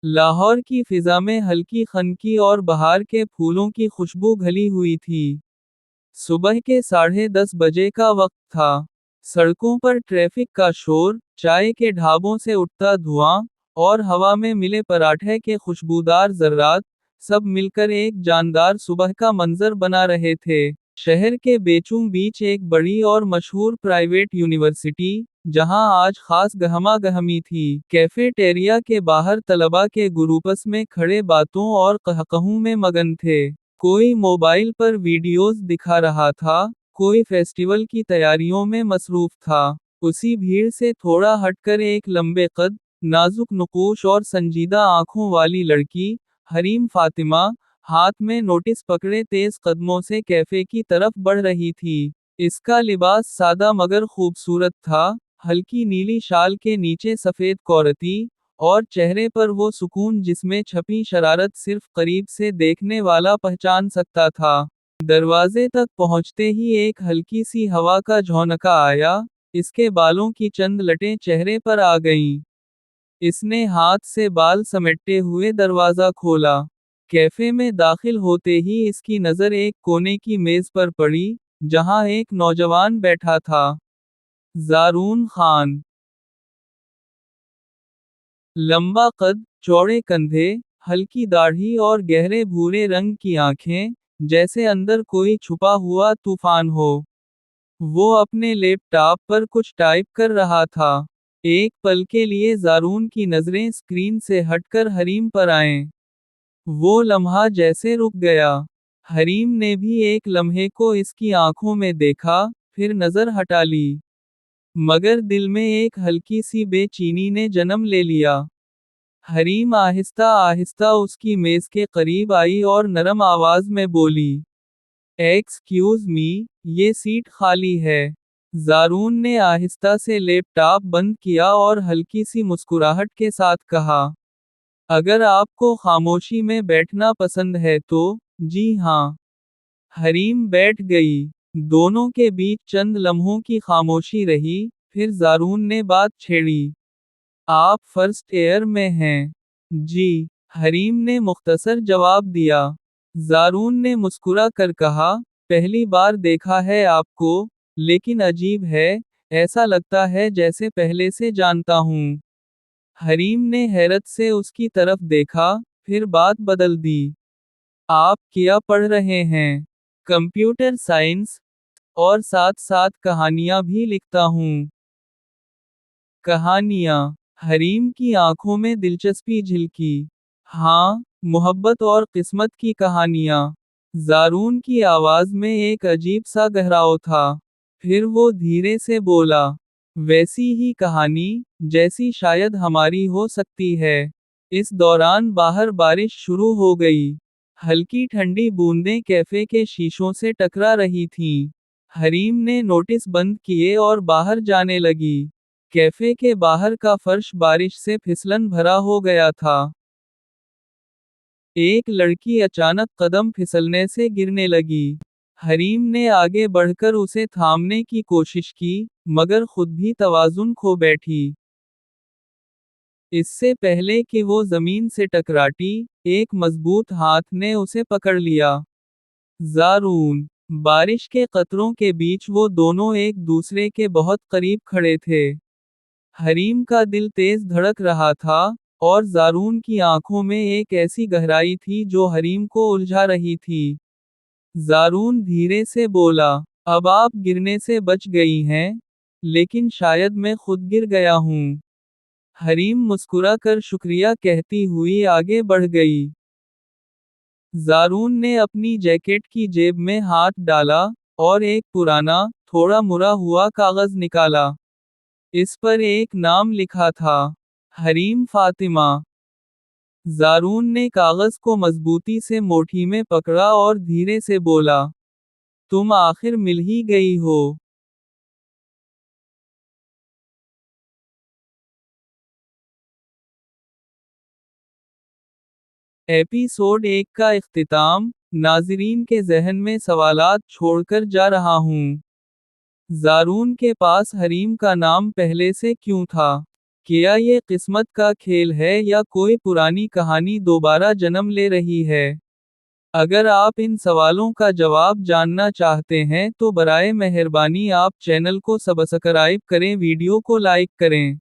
लाहौर की फिजा में हल्की खनकी और बहार के फूलों की खुशबू घली हुई थी। सुबह के 10:30 बजे का वक्त था। सड़कों पर ट्रैफिक का शोर, चाय के ढाबों से उठता धुआं, और हवा में मिले पराठे के खुशबूदार जर्रात, सब मिलकर एक जानदार सुबह का मंजर बना रहे थे। शहर के बीचों बीच एक बड़ी और मशहूर प्राइवेट यूनिवर्सिटी, जहां आज खास गहमा-गहमी थी। कैफेटेरिया के बाहर तलबा के ग्रुप्स में खड़े बातों और कहकहू में मगन थे। कोई मोबाइल पर वीडियोस दिखा रहा था, कोई फेस्टिवल की तैयारियों में मसरूफ था। उसी भीड़ से थोड़ा हटकर एक लंबे कद, नाजुक नुकूश और संजीदा आंखों वाली लड़की, हरीम फातिमा, हाथ में नोटिस पकड़े तेज कदमों से कैफे की तरफ बढ़ रही थी। इसका लिबास सादा मगर खूबसूरत था, हल्की नीली शाल के नीचे सफेद कौरती, और चेहरे पर वो सुकून जिसमें छपी शरारत सिर्फ करीब से देखने वाला पहचान सकता था। दरवाजे तक पहुंचते ही एक हल्की सी हवा का झोंका आया, इसके बालों की चंद लटें चेहरे पर आ गईं। इसने हाथ से बाल समेटते हुए दरवाजा खोला। कैफे में दाखिल होते ही इसकी नज़र एक कोने की मेज पर पड़ी, जहां एक नौजवान बैठा था। ज़ारून खान। लंबा कद, चौड़े कंधे, हल्की दाढ़ी और गहरे भूरे रंग की आंखें, जैसे अंदर कोई छुपा हुआ तूफान हो। वो अपने लैपटॉप पर कुछ टाइप कर रहा था। एक पल के लिए ज़ारून की नज़रें स्क्रीन से हटकर हरीम पर आएं। वो लम्हा जैसे रुक गया। हरीम ने भी एक लम्हे को इसकी आंखों में देखा, फिर नज़र हटा ली। मगर दिल में एक हल्की सी बेचैनी ने जन्म ले लिया। हरीम आहिस्ता आहिस्ता उसकी मेज के करीब आई और नरम आवाज में बोली, एक्सक्यूज मी, ये सीट खाली है। ज़ारून ने आहिस्ता से लैपटॉप बंद किया और हल्की सी मुस्कुराहट के साथ कहा, अगर आपको खामोशी में बैठना पसंद है तो, जी हाँ। हरीम बैठ गई। दोनों के बीच चंद लम्हों की खामोशी रही, फिर ज़ारून ने बात छेड़ी। आप फर्स्ट ईयर में हैं? जी, हरीम ने मुख्तसर जवाब दिया। ज़ारून ने मुस्कुरा कर कहा, पहली बार देखा है आपको, लेकिन अजीब है, ऐसा लगता है जैसे पहले से जानता हूँ। हरीम ने हैरत से उसकी तरफ देखा, फिर बात बदल दी। आप क्या पढ़ रहे हैं? कंप्यूटर साइंस, और साथ साथ कहानियां भी लिखता हूँ। कहानियां? हरीम की आंखों में दिलचस्पी झलकी। हाँ, मोहब्बत और किस्मत की कहानियां। ज़ारून की आवाज में एक अजीब सा गहराव था। फिर वो धीरे से बोला, वैसी ही कहानी, जैसी शायद हमारी हो सकती है। इस दौरान बाहर बारिश शुरू हो गई। हल्की ठंडी बूंदें कैफे के शीशों से टकरा रही थीं। हरीम ने नोटिस बंद किए और बाहर जाने लगी। कैफे के बाहर का फर्श बारिश से फिसलन भरा हो गया था। एक लड़की अचानक कदम फिसलने से गिरने लगी। हरीम ने आगे बढ़कर उसे थामने की कोशिश की, मगर खुद भी तवाज़ुन खो बैठी। इससे पहले कि वो जमीन से टकराती, एक मजबूत हाथ ने उसे पकड़ लिया। ज़ारून। बारिश के कतरों के बीच वो दोनों एक दूसरे के बहुत करीब खड़े थे। हरीम का दिल तेज धड़क रहा था, और ज़ारून की आंखों में एक ऐसी गहराई थी जो हरीम को उलझा रही थी। ज़ारून धीरे से बोला, अब आप गिरने से बच गई हैं, लेकिन शायद मैं खुद गिर गया हूँ। हरीम मुस्कुरा कर शुक्रिया कहती हुई आगे बढ़ गई। ज़ारून ने अपनी जैकेट की जेब में हाथ डाला, और एक पुराना, थोड़ा मुड़ा हुआ कागज निकाला। इस पर एक नाम लिखा था, हरीम फातिमा। ज़ारून ने कागज को मजबूती से मुट्ठी में पकड़ा और धीरे से बोला, तुम आखिर मिल ही गई हो। एपिसोड 1 का इख्तिताम, नाज़रीन के ज़हन में सवालात छोड़कर जा रहा हूँ। ज़ारून के पास हरीम का नाम पहले से क्यों था? क्या ये किस्मत का खेल है या कोई पुरानी कहानी दोबारा जन्म ले रही है? अगर आप इन सवालों का जवाब जानना चाहते हैं तो बराए मेहरबानी आप चैनल को सब्सक्राइब करें, वीडियो को लाइक करें।